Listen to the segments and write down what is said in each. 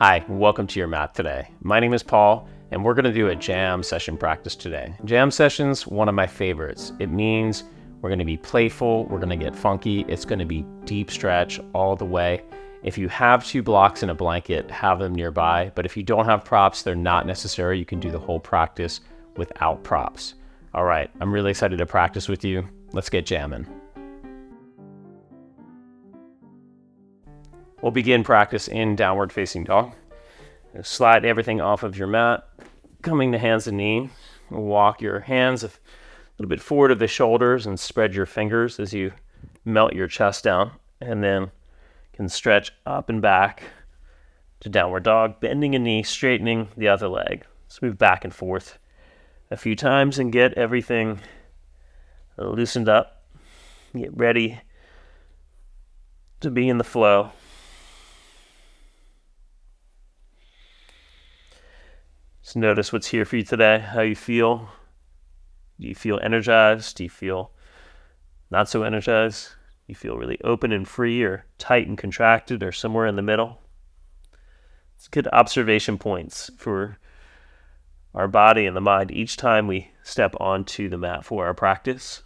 Hi, welcome to your mat today. My name is Paul, and we're going to do a jam session practice today. Jam session's one of my favorites. It means we're going to be playful, we're going to get funky, it's going to be deep stretch all the way. If you have 2 blocks and a blanket, have them nearby, but if you don't have props, they're not necessary. You can do the whole practice without props. All right, I'm really excited to practice with you. Let's get jamming. We'll begin practice in downward facing dog. Slide everything off of your mat, coming to hands and knees. Walk your hands a little bit forward of the shoulders and spread your fingers as you melt your chest down, and then can stretch up and back to downward dog, bending a knee, straightening the other leg. Let's move back and forth a few times and get everything loosened up. Get ready to be in the flow. Just notice what's here for you today, how you feel. Do you feel energized? Do you feel not so energized? Do you feel really open and free, or tight and contracted, or somewhere in the middle? It's good observation points for our body and the mind each time we step onto the mat for our practice.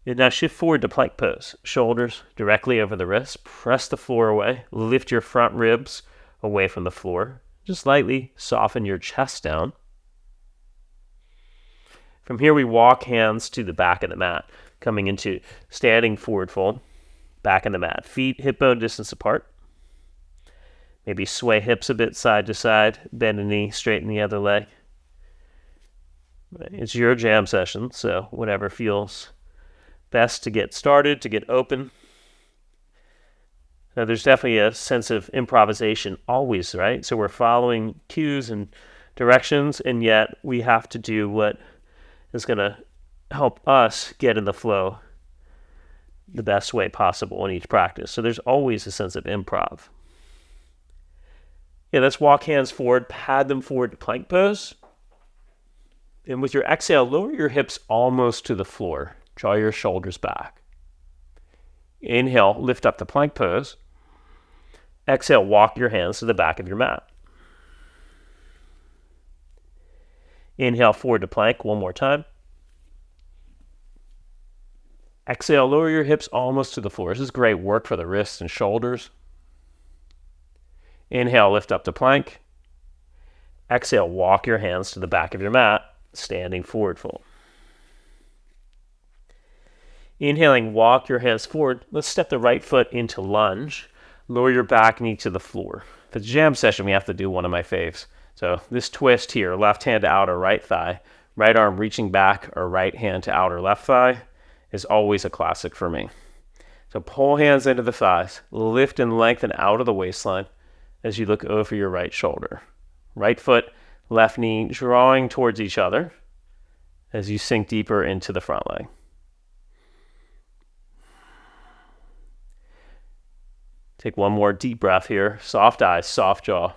And now shift forward to plank pose. Shoulders directly over the wrists. Press the floor away. Lift your front ribs away from the floor. Just lightly soften your chest down. From here, we walk hands to the back of the mat, coming into standing forward fold. Back in the mat. Feet hip bone distance apart. Maybe sway hips a bit side to side. Bend a knee, straighten the other leg. It's your jam session, so whatever feels best to get started, to get open. Now, there's definitely a sense of improvisation always, right? So we're following cues and directions, and yet we have to do what is going to help us get in the flow the best way possible in each practice. So there's always a sense of improv. Yeah, let's walk hands forward, pad them forward to plank pose. And with your exhale, lower your hips almost to the floor. Draw your shoulders back. Inhale, lift up to plank pose. Exhale, walk your hands to the back of your mat. Inhale, forward to plank one more time. Exhale, lower your hips almost to the floor. This is great work for the wrists and shoulders. Inhale, lift up to plank. Exhale, walk your hands to the back of your mat, standing forward fold. Inhaling, walk your hands forward. Let's step the right foot into lunge. Lower your back knee to the floor. For the jam session, we have to do one of my faves. So this twist here, left hand to outer right thigh, right arm reaching back, or right hand to outer left thigh, is always a classic for me. So pull hands into the thighs, lift and lengthen out of the waistline as you look over your right shoulder. Right foot, left knee drawing towards each other as you sink deeper into the front leg. Take one more deep breath here. Soft eyes, soft jaw.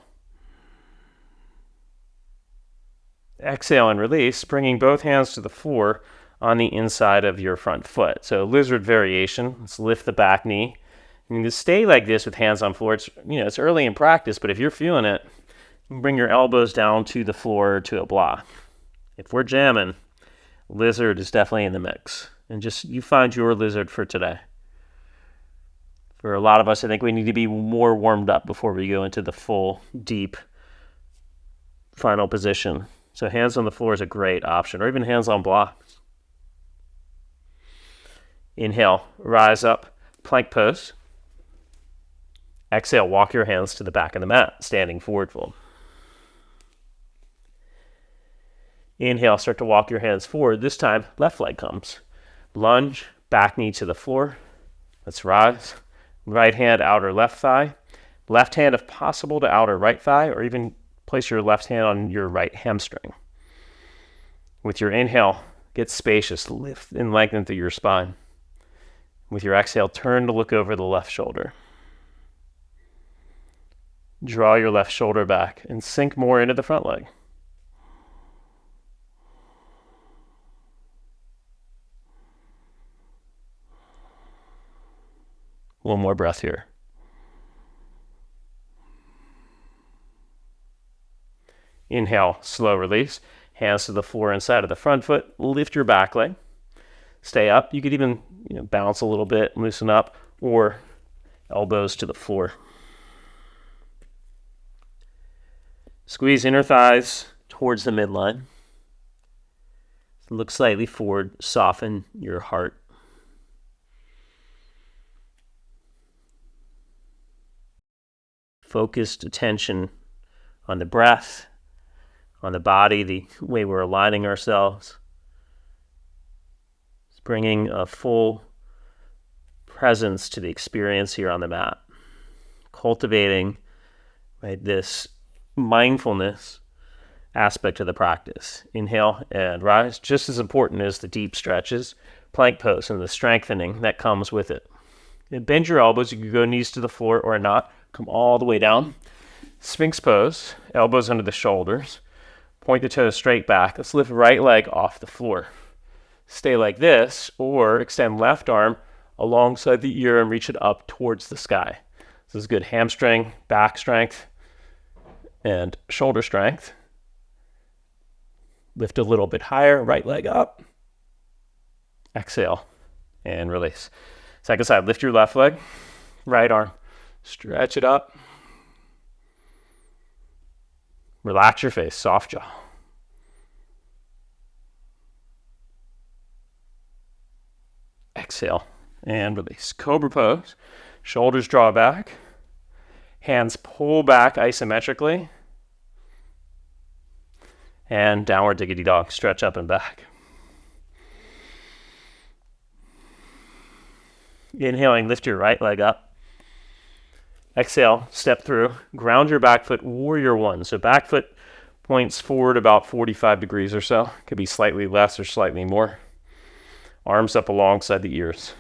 Exhale and release, bringing both hands to the floor on the inside of your front foot. So lizard variation. Let's lift the back knee. And you can stay like this with hands on floor. It's early in practice, but if you're feeling it, you can bring your elbows down to the floor to a block. If we're jamming, lizard is definitely in the mix. And just you find your lizard for today. For a lot of us, I think we need to be more warmed up before we go into the full, deep, final position. So hands on the floor is a great option, or even hands on blocks. Inhale, rise up, plank pose. Exhale, walk your hands to the back of the mat, standing forward fold. Inhale, start to walk your hands forward. This time, left leg comes. Lunge, back knee to the floor. Let's rise. Right hand, outer left thigh. Left hand, if possible, to outer right thigh, or even place your left hand on your right hamstring. With your inhale, get spacious, lift and lengthen through your spine. With your exhale, turn to look over the left shoulder. Draw your left shoulder back and sink more into the front leg. One more breath here. Inhale, slow release. Hands to the floor inside of the front foot. Lift your back leg. Stay up. You could even bounce a little bit, loosen up, or elbows to the floor. Squeeze inner thighs towards the midline. Look slightly forward. Soften your heart. Focused attention on the breath, on the body, the way we're aligning ourselves. It's bringing a full presence to the experience here on the mat. Cultivating this mindfulness aspect of the practice. Inhale and rise, just as important as the deep stretches, plank pose, and the strengthening that comes with it. And bend your elbows. You can go knees to the floor or not. Come all the way down. Sphinx pose, elbows under the shoulders. Point the toes straight back. Let's lift right leg off the floor. Stay like this, or extend left arm alongside the ear and reach it up towards the sky. This is good hamstring, back strength, and shoulder strength. Lift a little bit higher, right leg up. Exhale and release. Second side, lift your left leg, right arm. Stretch it up. Relax your face, soft jaw. Exhale and release. Cobra pose. Shoulders draw back. Hands pull back isometrically. And downward diggity dog. Stretch up and back. Inhaling, lift your right leg up. Exhale, step through, ground your back foot, warrior one. So back foot points forward about 45 degrees or so. Could be slightly less or slightly more. Arms up alongside the ears.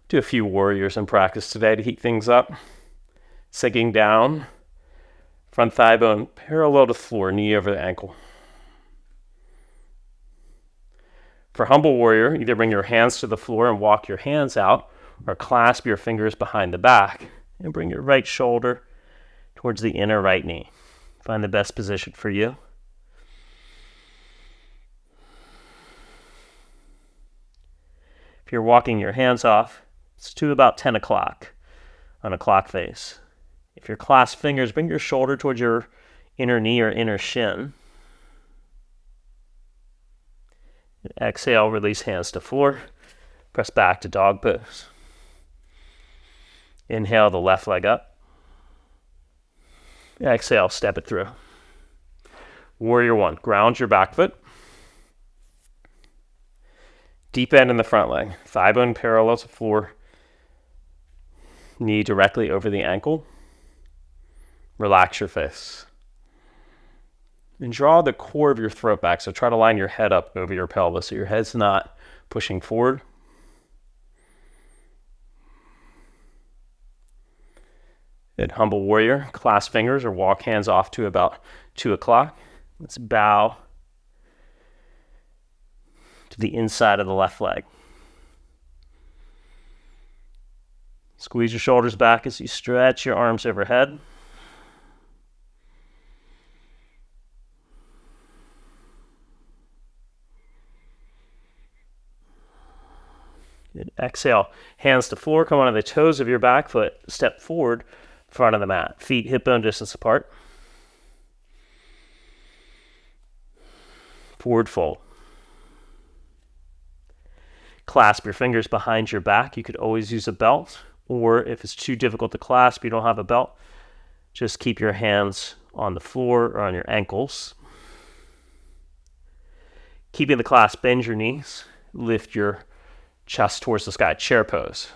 Do a few warriors in practice today to heat things up. Sinking down, front thigh bone parallel to floor, knee over the ankle. For humble warrior, either bring your hands to the floor and walk your hands out, or clasp your fingers behind the back. And bring your right shoulder towards the inner right knee. Find the best position for you. If you're walking your hands off, it's to about 10 o'clock on a clock face. If you're clasped fingers, bring your shoulder towards your inner knee or inner shin. Exhale, release hands to floor. Press back to dog pose. Inhale the left leg up. Exhale, step it through. Warrior one, ground your back foot. Deep bend in the front leg. Thigh bone parallel to floor. Knee directly over the ankle. Relax your face. And draw the core of your throat back. So try to line your head up over your pelvis so your head's not pushing forward. Good. Humble warrior, clasp fingers or walk hands off to about 2 o'clock. Let's bow to the inside of the left leg. Squeeze your shoulders back as you stretch your arms overhead. Good. Exhale, hands to floor, come onto the toes of your back foot, step forward, front of the mat. Feet hip bone distance apart. Forward fold. Clasp your fingers behind your back. You could always use a belt, or if it's too difficult to clasp, you don't have a belt, just keep your hands on the floor or on your ankles. Keeping the clasp, bend your knees, lift your chest towards the sky, chair pose.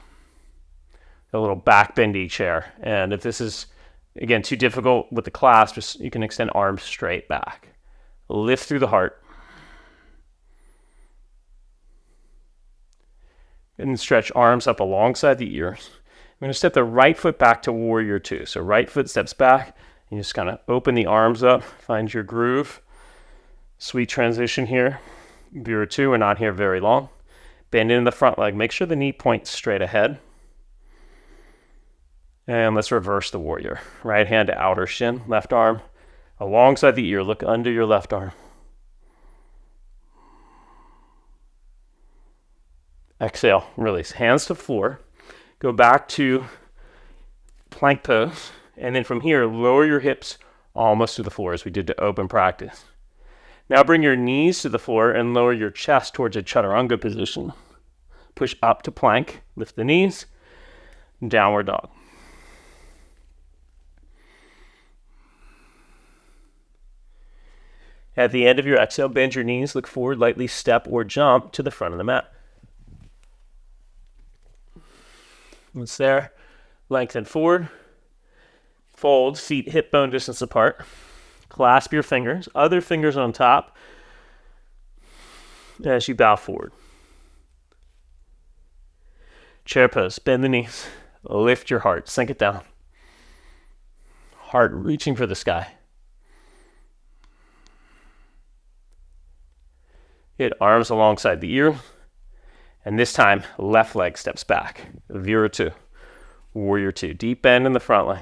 A little back bendy chair. And if this is, again, too difficult with the clasp, just you can extend arms straight back. Lift through the heart. And stretch arms up alongside the ears. I'm going to step the right foot back to warrior two. So right foot steps back. And you just kind of open the arms up, find your groove. Sweet transition here. Warrior two, we're not here very long. Bend in the front leg. Make sure the knee points straight ahead. And let's reverse the warrior. Right hand to outer shin, left arm Alongside the ear, look under your left arm. Exhale, release. Hands to floor. Go back to plank pose. And then from here, lower your hips almost to the floor as we did to open practice. Now bring your knees to the floor and lower your chest towards a chaturanga position. Push up to plank. Lift the knees. Downward dog. At the end of your exhale, bend your knees, look forward, lightly step or jump to the front of the mat. Once there, lengthen forward, fold, feet hip bone distance apart. Clasp your fingers, other fingers on top as you bow forward. Chair pose, bend the knees, lift your heart, sink it down. Heart reaching for the sky. Get arms alongside the ear. And this time, left leg steps back. Vira 2. Warrior 2. Deep bend in the front leg.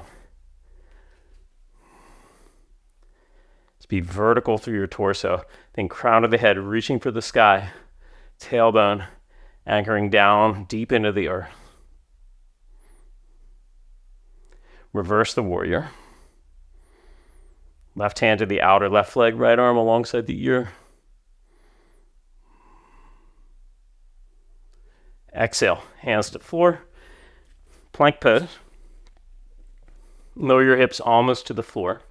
Let's be vertical through your torso. Then crown of the head reaching for the sky. Tailbone anchoring down deep into the earth. Reverse the warrior. Left hand to the outer left leg, right arm alongside the ear. Exhale, hands to floor. Plank pose. Lower your hips almost to the floor.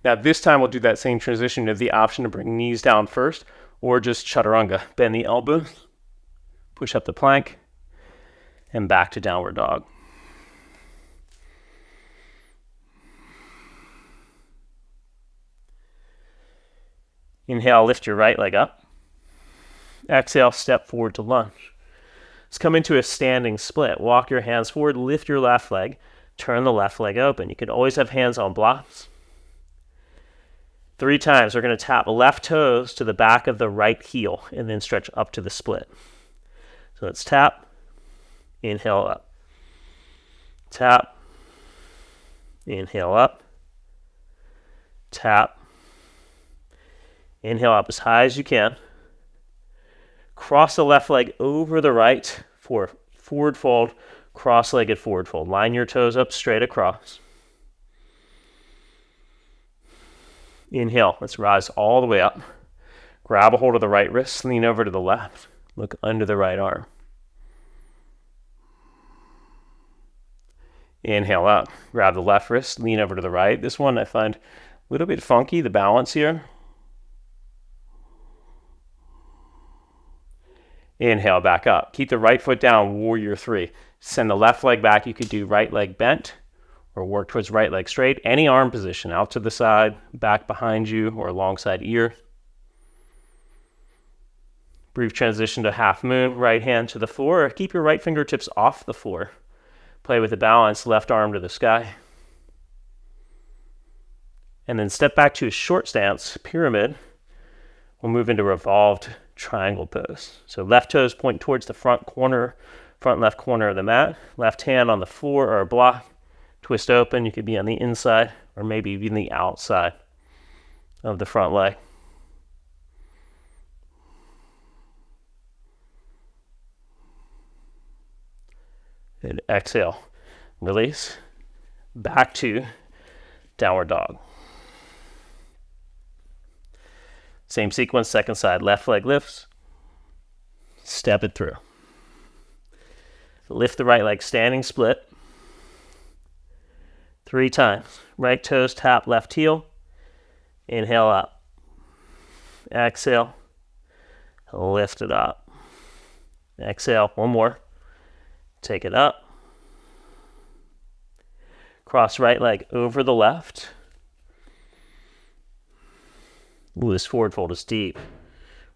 Now this time we'll do that same transition. You have the option to bring knees down first or just chaturanga. Bend the elbows, push up the plank, and back to downward dog. Inhale, lift your right leg up. Exhale, step forward to lunge. Let's come into a standing split. Walk your hands forward, lift your left leg, turn the left leg open. You can always have hands on blocks. 3 times, we're going to tap left toes to the back of the right heel and then stretch up to the split. So let's tap, inhale up. Tap, inhale up. Tap, inhale up as high as you can. Cross the left leg over the right for forward fold, cross-legged forward fold. Line your toes up straight across. Inhale, let's rise all the way up. Grab a hold of the right wrist, lean over to the left. Look under the right arm. Inhale up, grab the left wrist, lean over to the right. This one I find a little bit funky, the balance here. Inhale, back up. Keep the right foot down, warrior 3. Send the left leg back. You could do right leg bent or work towards right leg straight. Any arm position, out to the side, back behind you, or alongside ear. Brief transition to half moon, right hand to the floor. Keep your right fingertips off the floor. Play with the balance, left arm to the sky. And then step back to a short stance, pyramid. We'll move into revolved triangle pose. So left toes point towards the front left corner of the mat. Left hand on the floor or a block. Twist open. You could be on the inside or maybe even the outside of the front leg. And exhale. Release. Back to downward dog. Same sequence, second side. Left leg lifts. Step it through. Lift the right leg, standing split. 3 times. Right toes tap left heel. Inhale up. Exhale. Lift it up. Exhale. One more. Take it up. Cross right leg over the left. Ooh, this forward fold is deep.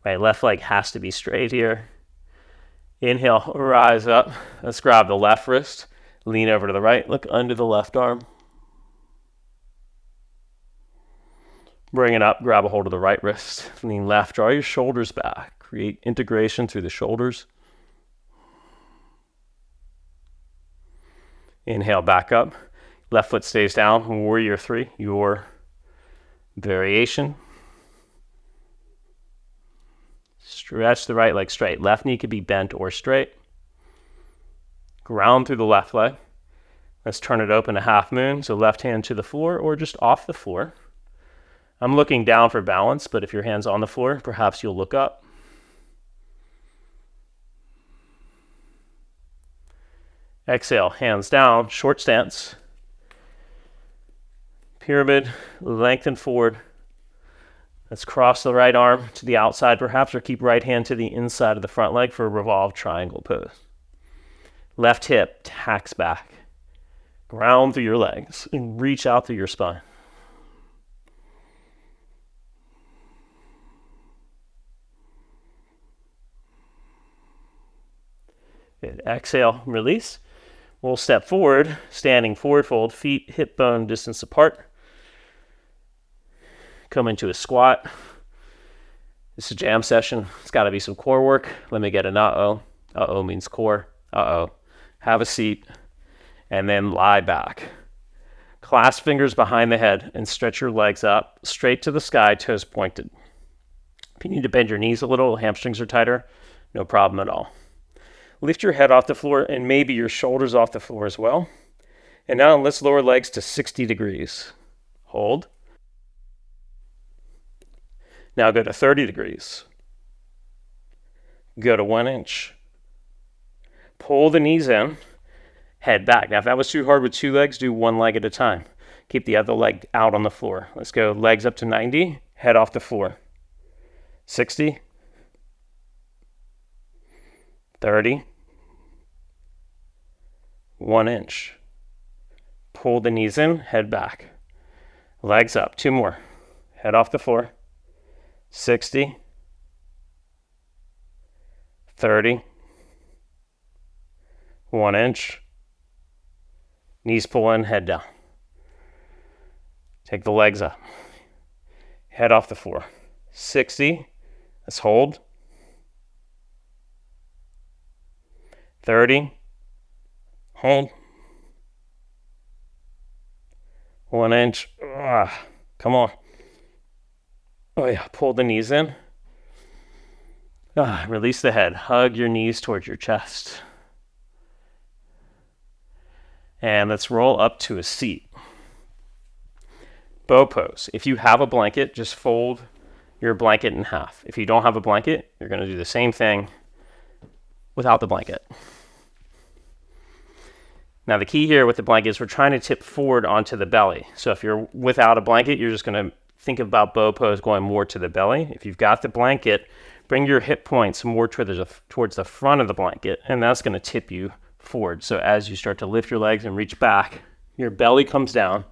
Right, left leg has to be straight here. Inhale, rise up. Let's grab the left wrist. Lean over to the right. Look under the left arm. Bring it up. Grab a hold of the right wrist. Lean left. Draw your shoulders back. Create integration through the shoulders. Inhale, back up. Left foot stays down. Warrior 3, your Variation. Stretch the right leg straight. Left knee could be bent or straight. Ground through the left leg. Let's turn it open to half moon, so left hand to the floor or just off the floor. I'm looking down for balance, but if your hand's on the floor, perhaps you'll look up. Exhale, hands down, short stance. Pyramid, lengthen forward. Let's cross the right arm to the outside perhaps, or keep right hand to the inside of the front leg for a revolved triangle pose. Left hip tacks back. Ground through your legs and reach out through your spine. Good. Exhale, release. We'll step forward, standing forward fold, feet hip bone distance apart. Come into a squat. This is a jam session. It's got to be some core work. Let me get an uh-oh. Uh-oh means core. Uh-oh. Have a seat. And then lie back. Clasp fingers behind the head and stretch your legs up, straight to the sky, toes pointed. If you need to bend your knees a little, hamstrings are tighter, no problem at all. Lift your head off the floor and maybe your shoulders off the floor as well. And now let's lower legs to 60 degrees. Hold. Now go to 30 degrees. Go to 1 inch. Pull the knees in, head back. Now if that was too hard with two legs, do one leg at a time. Keep the other leg out on the floor. Let's go legs up to 90, head off the floor. 60. 30. 1 inch. Pull the knees in, head back. Legs up, 2 more. Head off the floor. 60. 30. 1 inch. Knees pull in, head down. Take the legs up. Head off the floor. 60. Let's hold. 30. Hold. 1 inch. Come on. Oh yeah, pull the knees in. Release the head. Hug your knees towards your chest. And let's roll up to a seat. Bow pose. If you have a blanket, just fold your blanket in half. If you don't have a blanket, you're going to do the same thing without the blanket. Now the key here with the blanket is we're trying to tip forward onto the belly. So if you're without a blanket, you're just going to think about bow pose going more to the belly. If you've got the blanket, bring your hip points more towards the front of the blanket, and that's going to tip you forward. So as you start to lift your legs and reach back, your belly comes down,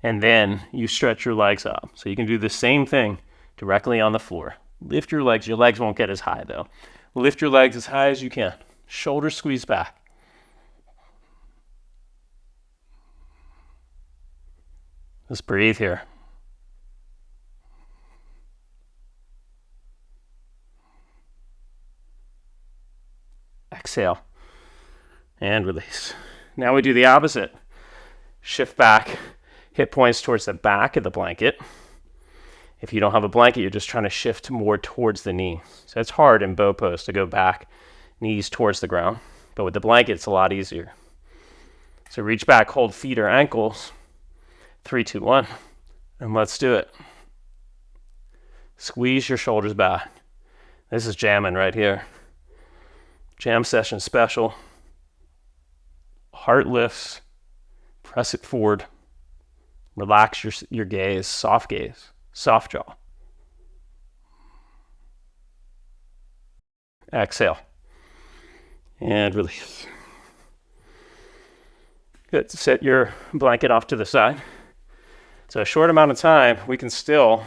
and then you stretch your legs up. So you can do the same thing directly on the floor. Lift your legs. Your legs won't get as high though. Lift your legs as high as you can. Shoulders squeeze back. Just breathe here. Exhale and release. Now we do the opposite. Shift back, hip points towards the back of the blanket. If you don't have a blanket, you're just trying to shift more towards the knee. So it's hard in bow pose to go back, knees towards the ground. But with the blanket, it's a lot easier. So reach back, hold feet or ankles. 3, 2, 1. And let's do it. Squeeze your shoulders back. This is jamming right here. Jam session special. Heart lifts. Press it forward. Relax your gaze. Soft jaw. Exhale. And release. Good. Set your blanket off to the side. So a short amount of time, we can still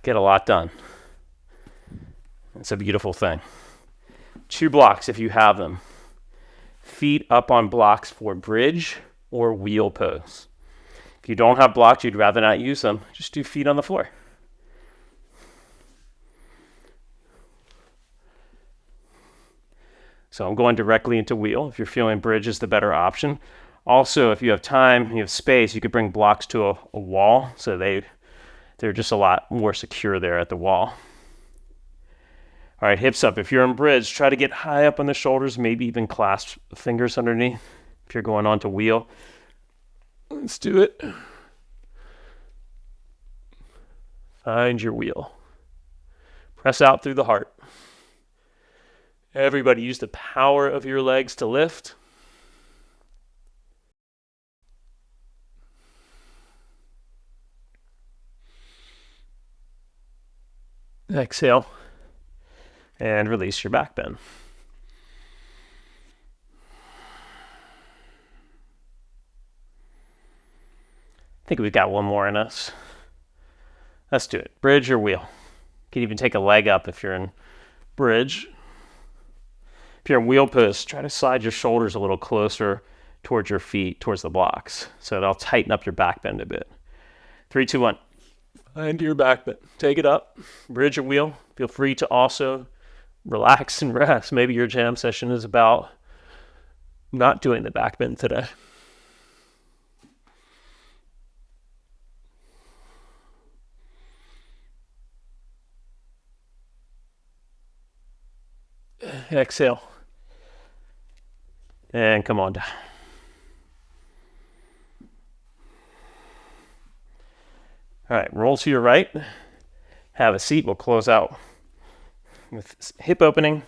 get a lot done. It's a beautiful thing. 2 blocks if you have them. Feet up on blocks for bridge or wheel pose. If you don't have blocks, you'd rather not use them, just do feet on the floor. So I'm going directly into wheel. If you're feeling bridge is the better option. Also, if you have time, you have space, you could bring blocks to a wall, so they're just a lot more secure there at the wall. All right, hips up. If you're in bridge, try to get high up on the shoulders, maybe even clasp fingers underneath if you're going on to wheel. Let's do it. Find your wheel. Press out through the heart. Everybody, use the power of your legs to lift. Exhale. And release your back bend. I think we've got one more in us. Let's do it. Bridge or wheel. You can even take a leg up if you're in bridge. If you're in wheel pose, try to slide your shoulders a little closer towards your feet, towards the blocks. So it'll tighten up your back bend a bit. 3, 2, 1. Find your back bend. Take it up. Bridge or wheel. Feel free to also relax and rest. Maybe your jam session is about not doing the back bend today. Exhale. And come on down. All right, roll to your right. Have a seat. We'll close out with hip opening.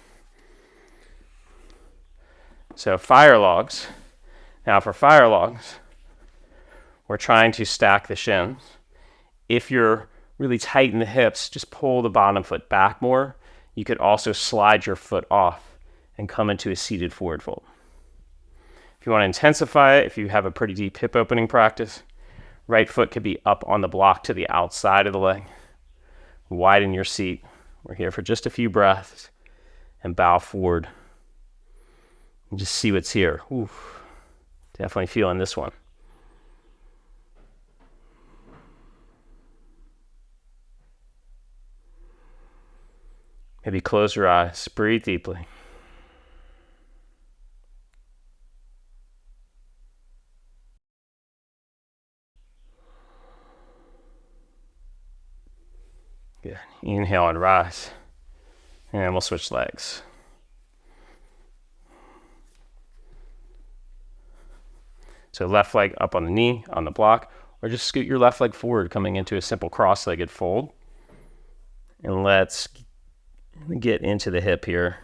So fire logs. Now for fire logs, we're trying to stack the shins. If you're really tight in the hips, just pull the bottom foot back more. You could also slide your foot off and come into a seated forward fold. If you want to intensify it, if you have a pretty deep hip opening practice, right foot could be up on the block to the outside of the leg. Widen your seat. We're here for just a few breaths and bow forward. And just see what's here. Oof. Definitely feeling this one. Maybe close your eyes. Breathe deeply. Good. Inhale and rise. And we'll switch legs. So left leg up on the knee, on the block, or just scoot your left leg forward, coming into a simple cross-legged fold. And let's get into the hip here.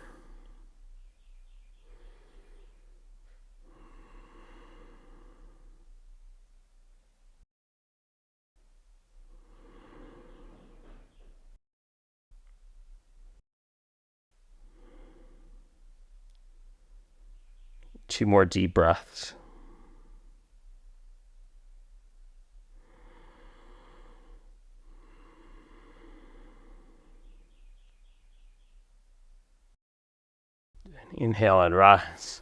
Two more deep breaths. Inhale and rise.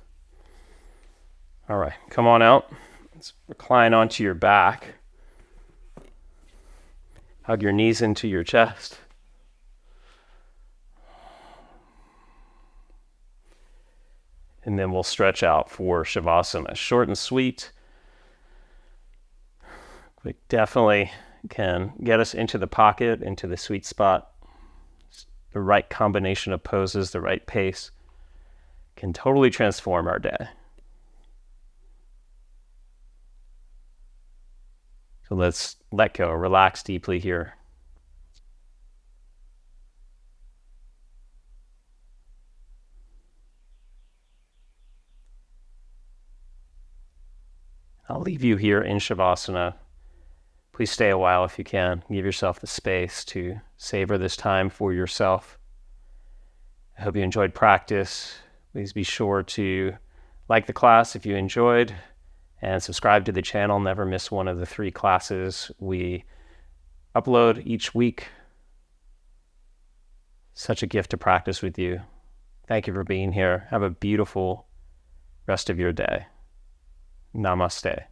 All right, come on out. Let's recline onto your back. Hug your knees into your chest. And then we'll stretch out for Shavasana. Short and sweet. We definitely can get us into the pocket, into the sweet spot. The right combination of poses, the right pace can totally transform our day. So let's let go, relax deeply here. I'll leave you here in Shavasana. Please stay a while if you can. Give yourself the space to savor this time for yourself. I hope you enjoyed practice. Please be sure to like the class if you enjoyed and subscribe to the channel. Never miss one of the 3 classes we upload each week. Such a gift to practice with you. Thank you for being here. Have a beautiful rest of your day. Namaste.